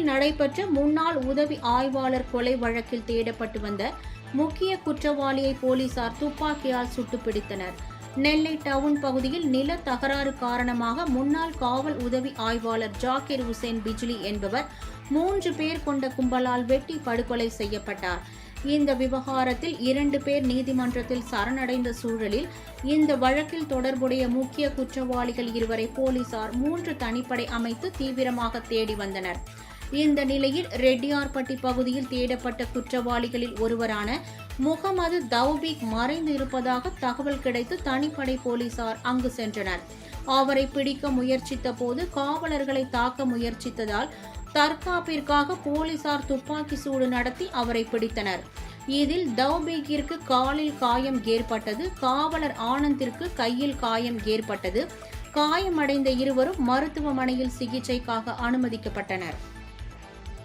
நடைபெற்ற முன்னாள் உதவி ஆய்வாளர் கொலை வழக்கில் தேடப்பட்டு வந்த முக்கிய குற்றவாளியை போலீசார் துப்பாக்கியால் சுட்டு பிடித்தனர். நெல்லை டவுன் பகுதியில் நில தகராறு காரணமாக முன்னாள் காவல் உதவி ஆய்வாளர் ஜாகிர் உசேன் பிஜ்லி என்பவர் 3 பேர் கொண்ட கும்பலால் வெட்டி படுகொலை செய்யப்பட்டார். இந்த விவகாரத்தில் 2 பேர் நீதிமன்றத்தில் சரணடைந்த சூழலில் இந்த வழக்கில் தொடர்புடைய முக்கிய குற்றவாளிகள் 2வரை போலீசார் 3 தனிப்படை அமைத்து தீவிரமாக தேடி வந்தனர். இந்த நிலையில் ரெட்டியார்பட்டி பகுதியில் தேடப்பட்ட குற்றவாளிகளில் ஒருவரான முகமது தௌபீக் மறைந்து இருப்பதாக தகவல் கிடைத்து தனிப்படை போலீசார் அங்கு சென்றனர். அவரை பிடிக்க முயற்சித்த போது காவலர்களை தாக்க முயற்சித்ததால் தற்காப்பிற்காக போலீசார் துப்பாக்கி சூடு நடத்தி அவரை பிடித்தனர். இதில் தௌபீக்கிற்கு காலில் காயம் ஏற்பட்டது. காவலர் ஆனந்திற்கு கையில் காயம் ஏற்பட்டது. காயமடைந்த 2வரும் மருத்துவமனையில் சிகிச்சைக்காக அனுமதிக்கப்பட்டனர்.